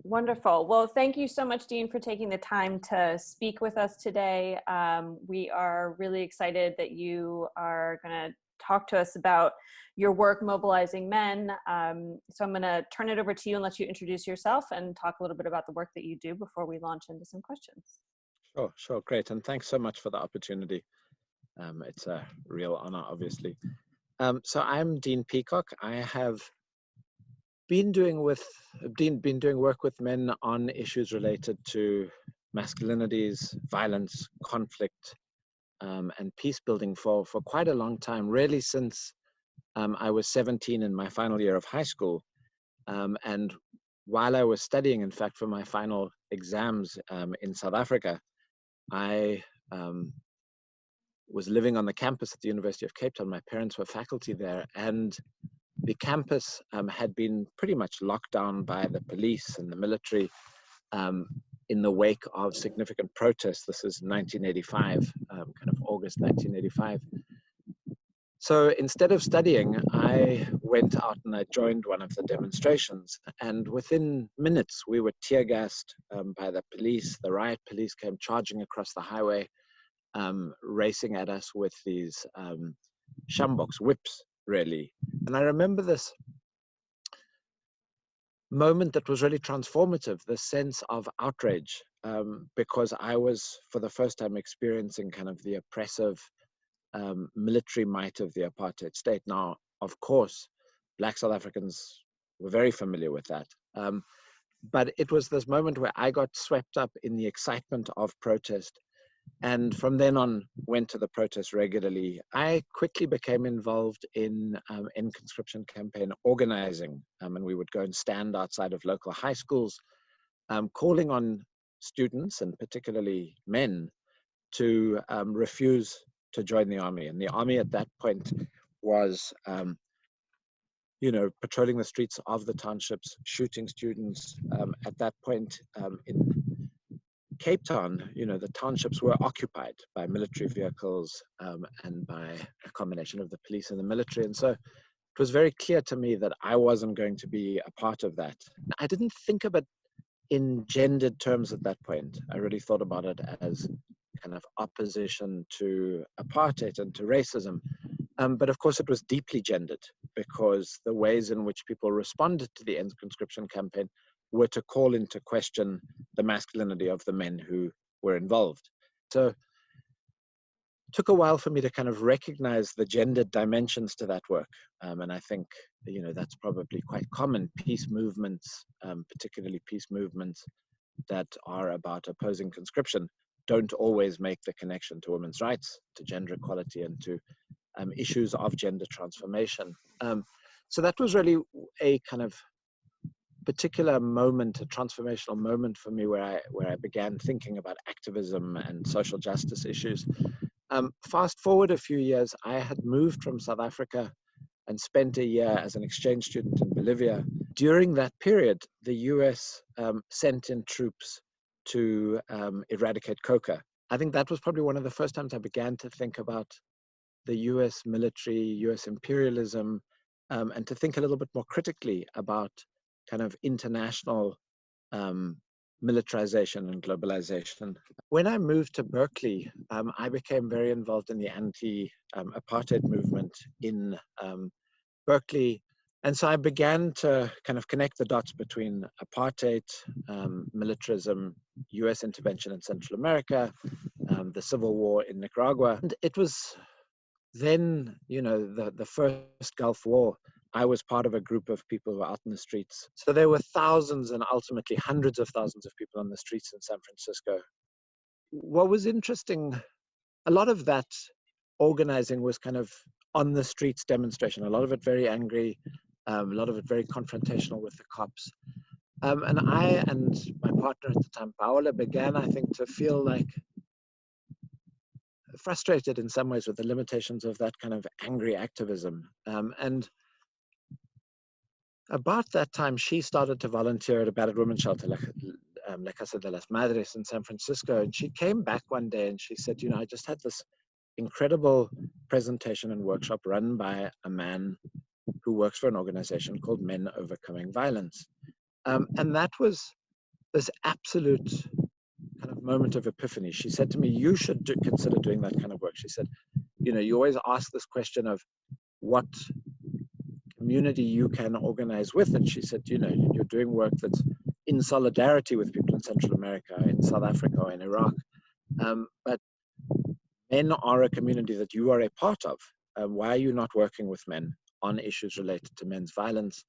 Wonderful. Well, thank you so much, Dean, for taking the time to speak with us today. We are really excited that you are going to talk to us about your work mobilizing men. So I'm going to turn it over to you and let you introduce yourself and talk a little bit about the work that you do before we launch into some questions. Sure, great. And thanks so much for the opportunity. It's a real honor, obviously. So I'm Dean Peacock. I have been doing work with men on issues related to masculinities, violence, conflict, and peace building for quite a long time, really since I was 17 in my final year of high school. And while I was studying, in fact, for my final exams in South Africa, I was living on the campus at the University of Cape Town. My parents were faculty there, and the campus had been pretty much locked down by the police and the military in the wake of significant protests. This is 1985, kind of August 1985. So instead of studying, I went out and I joined one of the demonstrations. And within minutes, we were tear gassed by the police. The riot police came charging across the highway, racing at us with these sjamboks, whips, really. And I remember this moment that was really transformative, the sense of outrage, because I was, for the first time, experiencing kind of the oppressive military might of the apartheid state. Now, of course, Black South Africans were very familiar with that. But it was this moment where I got swept up in the excitement of protest. And from then on, went to the protests regularly. I quickly became involved in conscription campaign organizing. And we would go and stand outside of local high schools, calling on students, and particularly men, to refuse to join the army. And the army at that point was, patrolling the streets of the townships, shooting students. At that point in Cape Town, the townships were occupied by military vehicles and by a combination of the police and the military. And so it was very clear to me that I wasn't going to be a part of that. I didn't think of it in gendered terms at that point. I really thought about it as kind of opposition to apartheid and to racism. But of course, it was deeply gendered, because the ways in which people responded to the end conscription campaign were to call into question the masculinity of the men who were involved. So it took a while for me to kind of recognize the gendered dimensions to that work. And I think, that's probably quite common. Peace movements, particularly peace movements that are about opposing conscription, don't always make the connection to women's rights, to gender equality, and to issues of gender transformation. So that was really a kind of particular moment, a transformational moment for me, where I began thinking about activism and social justice issues. Fast forward a few years, I had moved from South Africa and spent a year as an exchange student in Bolivia. During that period, the US sent in troops to eradicate coca. I think that was probably one of the first times I began to think about the US military, US imperialism, and to think a little bit more critically about kind of international militarization and globalization. When I moved to Berkeley, I became very involved in the anti-apartheid movement in Berkeley. And so I began to kind of connect the dots between apartheid, militarism, US intervention in Central America, the civil war in Nicaragua. And it was then, the first Gulf War. I was part of a group of people who were out in the streets. So there were thousands and ultimately hundreds of thousands of people on the streets in San Francisco. What was interesting, a lot of that organizing was kind of on the streets demonstration, a lot of it very angry, a lot of it very confrontational with the cops. And I and my partner at the time, Paola, began, I think, to feel like frustrated in some ways with the limitations of that kind of angry activism. And about that time, she started to volunteer at a battered women's shelter, La Casa de las Madres in San Francisco. And she came back one day and she said, I just had this incredible presentation and workshop run by a man who works for an organization called Men Overcoming Violence. And that was this absolute kind of moment of epiphany. She said to me, you should consider doing that kind of work. She said, you know, you always ask this question of what community you can organize with. And she said, you know, you're doing work that's in solidarity with people in Central America, in South Africa, or in Iraq. But men are a community that you are a part of. Why are you not working with men on issues related to men's violence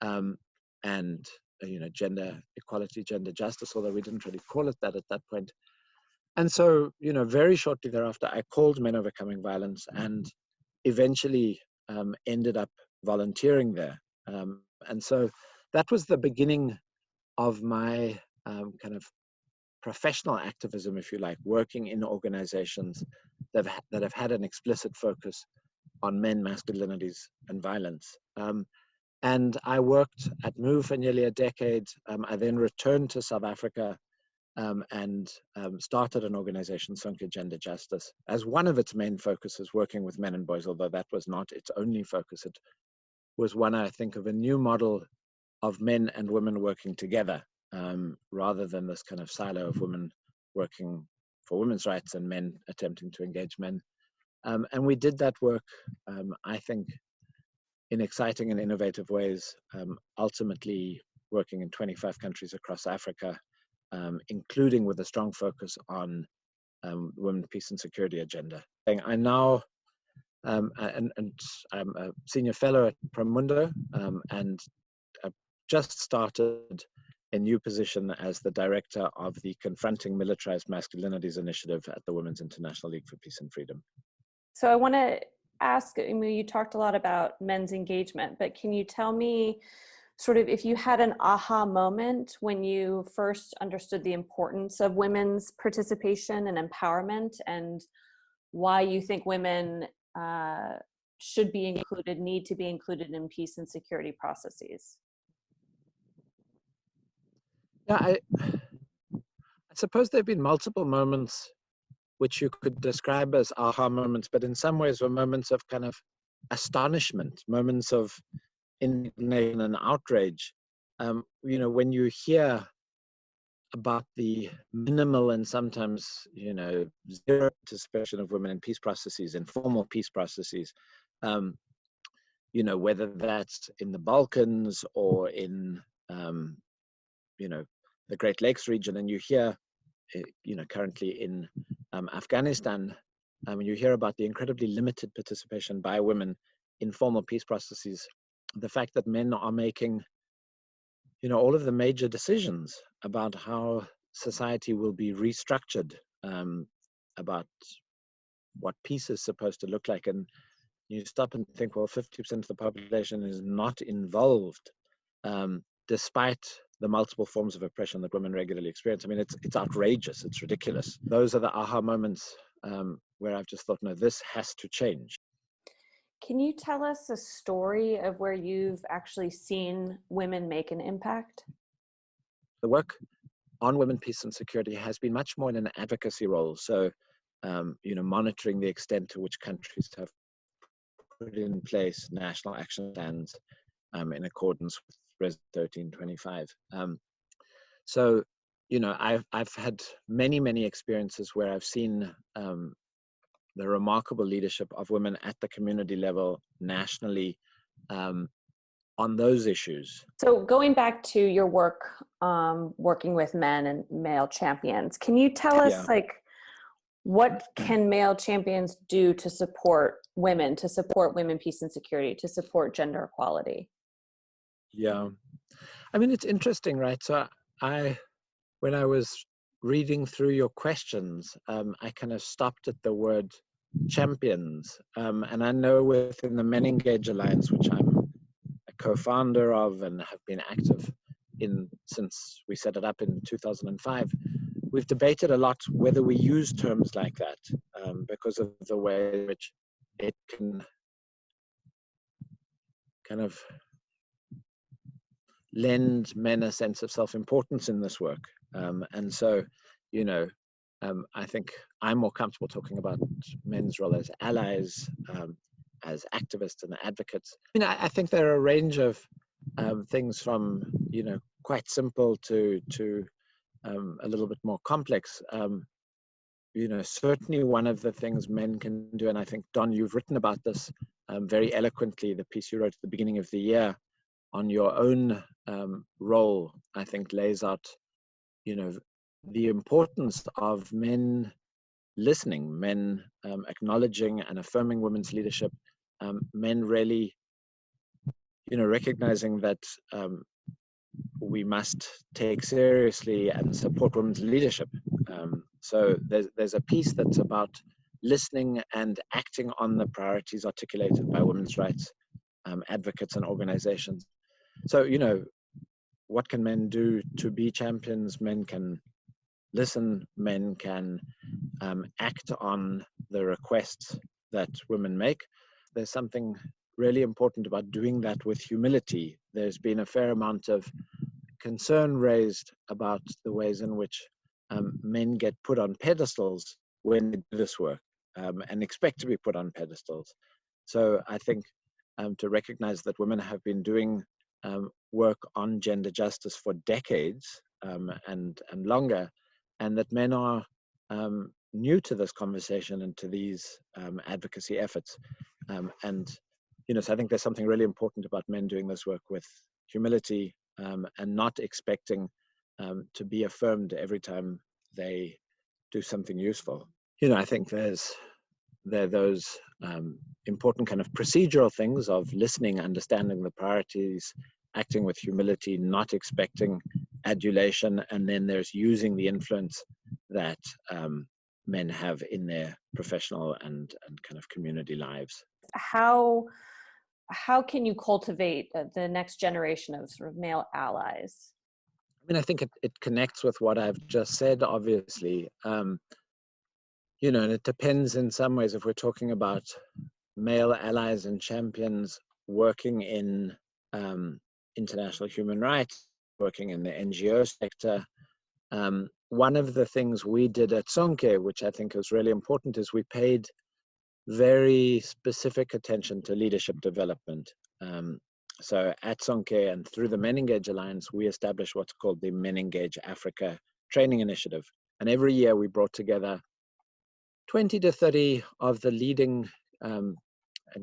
and you know, gender equality, gender justice, although we didn't really call it that at that point. And so, you know, very shortly thereafter, I called Men Overcoming Violence and eventually ended up volunteering there. And so that was the beginning of my kind of professional activism, if you like, working in organizations that have had an explicit focus on men, masculinities, and violence. And I worked at MOVE for nearly a decade. I then returned to South Africa and started an organization, Sonke Gender Justice, as one of its main focuses, working with men and boys, although that was not its only focus. It was one, I think, of a new model of men and women working together, rather than this kind of silo of women working for women's rights and men attempting to engage men. And we did that work, I think, in exciting and innovative ways, ultimately working in 25 countries across Africa, including with a strong focus on women, peace and security agenda. I now, and I'm a senior fellow at Promundo, and I've just started a new position as the director of the Confronting Militarized Masculinities Initiative at the Women's International League for Peace and Freedom. So I want to ask, I mean, you talked a lot about men's engagement, but can you tell me sort of if you had an aha moment when you first understood the importance of women's participation and empowerment, and why you think women should be included, need to be included in peace and security processes? Yeah, I suppose there have been multiple moments which you could describe as aha moments, but in some ways were moments of kind of astonishment, moments of indignation and outrage. You know, when you hear about the minimal and sometimes, you know, zero participation of women in peace processes, informal peace processes, you know, whether that's in the Balkans or in, you know, the Great Lakes region, and you hear, you know, currently in Afghanistan, you hear about the incredibly limited participation by women in formal peace processes. The fact that men are making, you know, all of the major decisions about how society will be restructured, about what peace is supposed to look like. And you stop and think, well, 50% of the population is not involved, despite the multiple forms of oppression that women regularly experience. I mean, it's outrageous, it's ridiculous. Those are the aha moments where I've just thought, no, this has to change. Can you tell us a story of where you've actually seen women make an impact? The work on women, peace and security has been much more in an advocacy role. So, you know, monitoring the extent to which countries have put in place national action plans in accordance with Res 1325. So, you know, I've had many experiences where I've seen the remarkable leadership of women at the community level nationally on those issues. So going back to your work, working with men and male champions, can you tell us like, what can male champions do to support women, peace and security, to support gender equality? Yeah, I mean, it's interesting, right? So when I was reading through your questions, I kind of stopped at the word champions. And I know within the Men Engage Alliance, which I'm a co-founder of and have been active in since we set it up in 2005, we've debated a lot whether we use terms like that because of the way in which it can kind of lend men a sense of self-importance in this work. And so, you know, I think I'm more comfortable talking about men's role as allies, as activists and advocates. I mean, I think there are a range of things from, you know, quite simple to a little bit more complex. Certainly one of the things men can do, and I think, Don, you've written about this very eloquently, the piece you wrote at the beginning of the year on your own role, I think lays out, the importance of men listening, men acknowledging and affirming women's leadership, men really, recognizing that we must take seriously and support women's leadership. So there's a piece that's about listening and acting on the priorities articulated by women's rights advocates and organizations. So, what can men do to be champions? Men can listen, men can act on the requests that women make. There's something really important about doing that with humility. There's been a fair amount of concern raised about the ways in which men get put on pedestals when they do this work and expect to be put on pedestals. So I think to recognize that women have been doing work on gender justice for decades and longer, and that men are new to this conversation and to these advocacy efforts. So I think there's something really important about men doing this work with humility and not expecting to be affirmed every time they do something useful. I think there are those important kind of procedural things of listening, understanding the priorities, acting with humility, not expecting adulation, and then there's using the influence that men have in their professional and kind of community lives. How can you cultivate the next generation of sort of male allies? I think it connects with what I've just said, obviously. And it depends in some ways if we're talking about male allies and champions working in international human rights, working in the NGO sector. One of the things we did at Sonke, which I think was really important, is we paid very specific attention to leadership development. So at Sonke and through the Men Engage Alliance, we established what's called the Men Engage Africa Training Initiative. And every year we brought together 20 to 30 of the leading and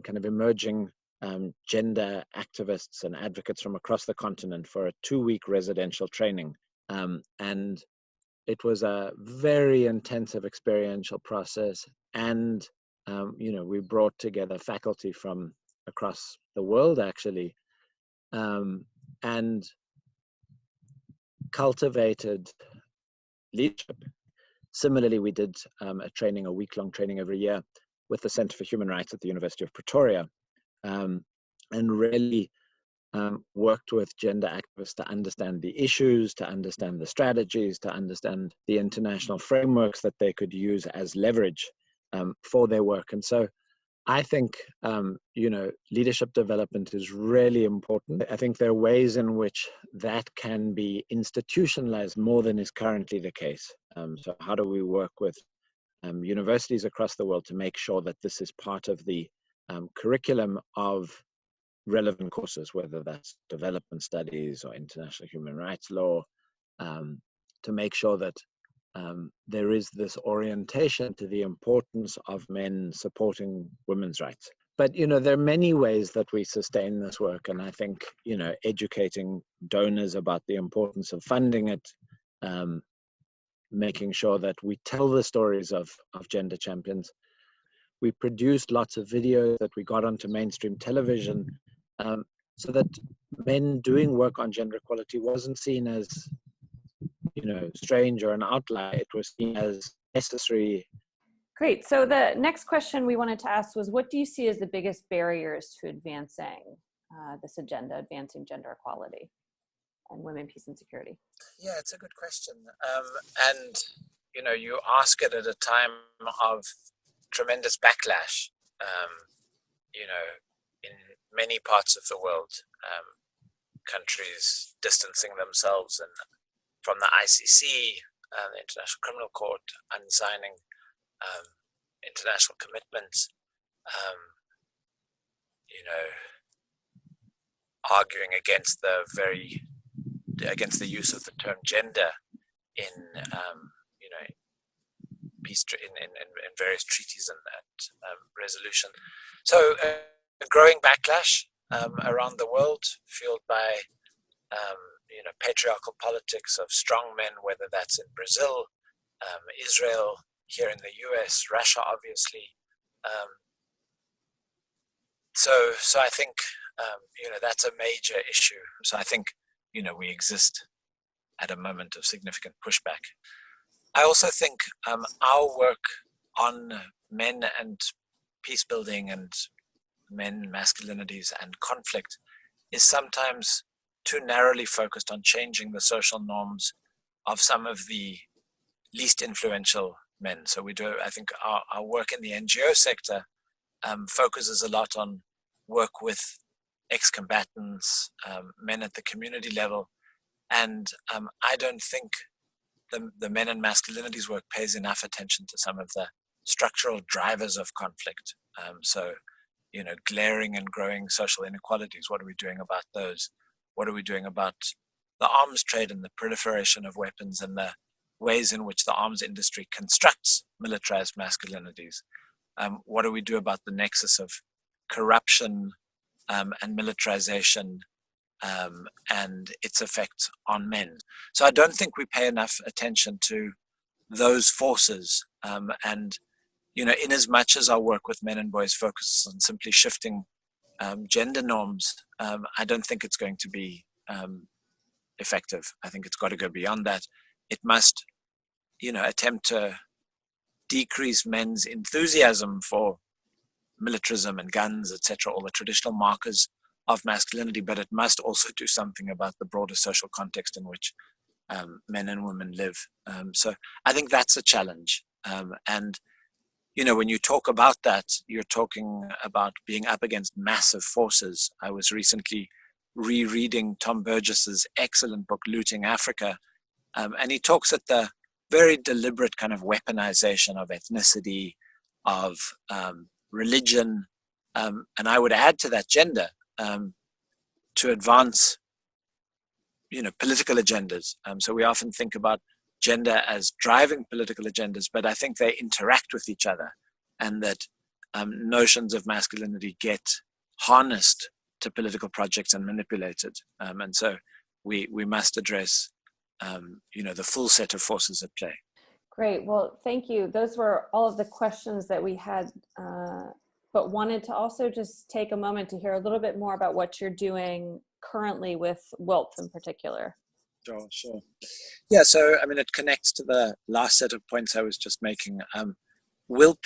kind of emerging gender activists and advocates from across the continent for a 2-week residential training. And it was a very intensive experiential process. And, we brought together faculty from across the world, actually, and cultivated leadership. Similarly, we did a week-long training every year with the Center for Human Rights at the University of Pretoria, and really worked with gender activists to understand the issues, to understand the strategies, to understand the international frameworks that they could use as leverage for their work. And so I think, leadership development is really important. I think there are ways in which that can be institutionalized more than is currently the case. So how do we work with universities across the world to make sure that this is part of the curriculum of relevant courses, whether that's development studies or international human rights law, to make sure that there is this orientation to the importance of men supporting women's rights. But, there are many ways that we sustain this work. And I think, educating donors about the importance of funding it, making sure that we tell the stories of gender champions. We produced lots of videos that we got onto mainstream television so that men doing work on gender equality wasn't seen as strange or an outlier. It was seen as necessary. Great. So the next question we wanted to ask was, what do you see as the biggest barriers to advancing this agenda, advancing gender equality and women, peace, and security? Yeah, it's a good question. And, you ask it at a time of tremendous backlash, in many parts of the world, countries distancing themselves from the ICC, the International Criminal Court, unsigning international commitments, arguing against the very against the use of the term gender in peace in various treaties and resolution. So a growing backlash around the world, fueled by patriarchal politics of strong men, whether that's in Brazil, Israel, here in the US, Russia, obviously. So I think that's a major issue. So I think we exist at a moment of significant pushback. I also think our work on men and peace building and men, masculinities, and conflict is sometimes too narrowly focused on changing the social norms of some of the least influential men. So I think our work in the NGO sector focuses a lot on work with ex-combatants, men at the community level, and I don't think the men and masculinities work pays enough attention to some of the structural drivers of conflict. So, glaring and growing social inequalities, what are we doing about those? What are we doing about the arms trade and the proliferation of weapons and the ways in which the arms industry constructs militarized masculinities? What do we do about the nexus of corruption and militarization and its effect on men? So I don't think we pay enough attention to those forces. And in as much as our work with men and boys focuses on simply shifting gender norms, I don't think it's going to be effective. I think it's got to go beyond that. It must, attempt to decrease men's enthusiasm for militarism and guns, etc., all the traditional markers of masculinity, but it must also do something about the broader social context in which men and women live. So I think that's a challenge. And when you talk about that, you're talking about being up against massive forces. I was recently rereading Tom Burgess's excellent book, Looting Africa, and he talks at the very deliberate kind of weaponization of ethnicity, of religion, and I would add to that gender, to advance, political agendas. So we often think about gender as driving political agendas, but I think they interact with each other, and that notions of masculinity get harnessed to political projects and manipulated. And so we must address, the full set of forces at play. Great. Well, thank you. Those were all of the questions that we had, but wanted to also just take a moment to hear a little bit more about what you're doing currently with WILP in particular. Sure. Yeah, so it connects to the last set of points I was just making. WILP,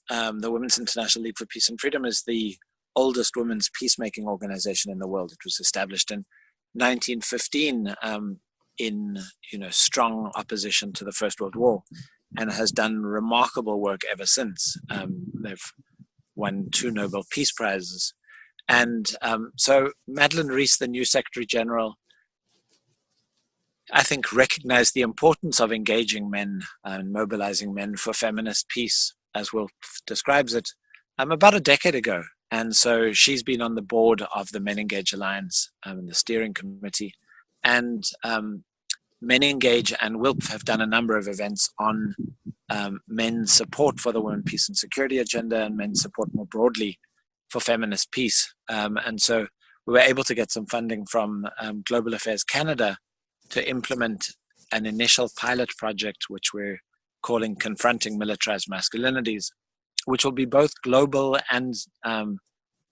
the Women's International League for Peace and Freedom, is the oldest women's peacemaking organization in the world. It was established in 1915 in strong opposition to the First World War, and has done remarkable work ever since. They've won 2 Nobel Peace Prizes. And so Madeleine Rees, the new Secretary General, I think recognized the importance of engaging men and mobilizing men for feminist peace, as Will describes it, about a decade ago. And so she's been on the board of the Men Engage Alliance and the steering committee. And Men Engage and WILP have done a number of events on men's support for the women, peace and security agenda, and men's support more broadly for feminist peace. And so we were able to get some funding from Global Affairs Canada to implement an initial pilot project, which we're calling Confronting Militarized Masculinities, which will be both global and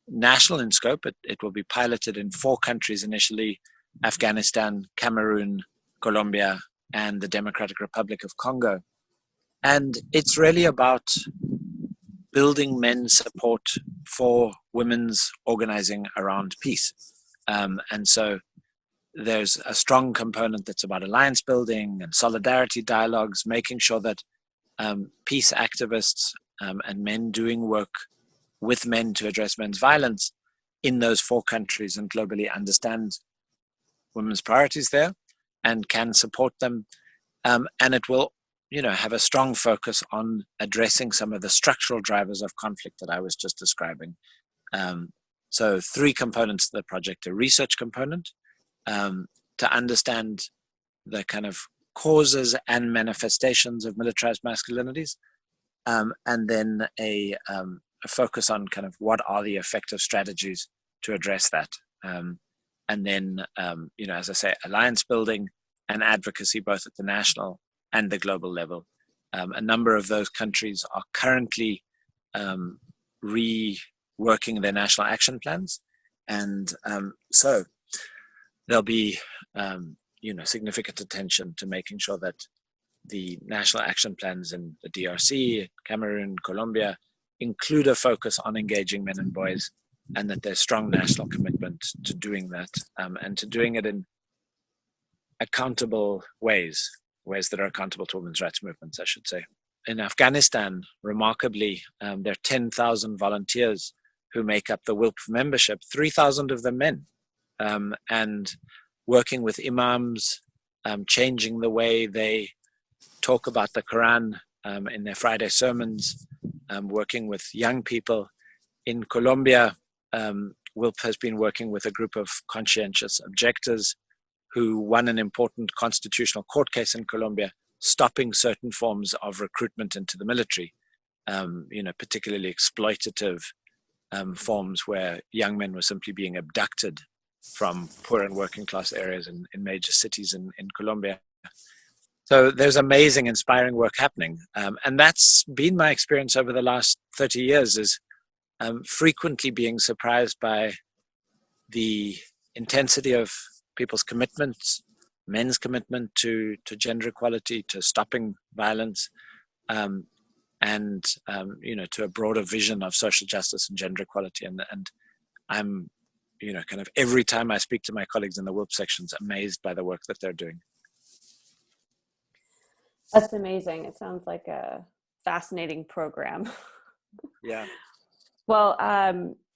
national in scope. It will be piloted in 4 countries initially: Afghanistan, Cameroon, Colombia, and the Democratic Republic of Congo. And it's really about building men's support for women's organizing around peace. And so there's a strong component that's about alliance building and solidarity dialogues, making sure that peace activists and men doing work with men to address men's violence in those 4 countries and globally understand women's priorities there and can support them. And it will, have a strong focus on addressing some of the structural drivers of conflict that I was just describing. So 3 components to the project: a research component to understand the kind of causes and manifestations of militarized masculinities, and then a focus on kind of what are the effective strategies to address that. And then, as I say, alliance building and advocacy, both at the national and the global level. A number of those countries are currently reworking their national action plans. And so there'll be, significant attention to making sure that the national action plans in the DRC, Cameroon, Colombia include a focus on engaging men and boys, and that there's strong national commitment to doing that, and to doing it in accountable ways that are accountable to women's rights movements, I should say. In Afghanistan, remarkably, there are 10,000 volunteers who make up the WILP membership, 3,000 of them men, and working with imams, changing the way they talk about the Quran in their Friday sermons, working with young people. In Colombia, WILP has been working with a group of conscientious objectors who won an important constitutional court case in Colombia, stopping certain forms of recruitment into the military, particularly exploitative forms where young men were simply being abducted from poor and working class areas in major cities in Colombia. So there's amazing, inspiring work happening. And that's been my experience over the last 30 years, is frequently being surprised by the intensity of people's commitments, men's commitment to gender equality, to stopping violence, and to a broader vision of social justice and gender equality. And I'm, kind of every time I speak to my colleagues in the WILP sections, amazed by the work that they're doing. That's amazing. It sounds like a fascinating program. Yeah. Well,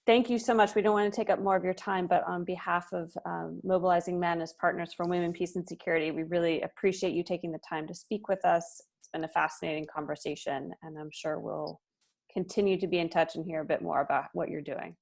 thank you so much. We don't want to take up more of your time, but on behalf of Mobilizing Men as Partners for Women, Peace, and Security, we really appreciate you taking the time to speak with us. It's been a fascinating conversation, and I'm sure we'll continue to be in touch and hear a bit more about what you're doing.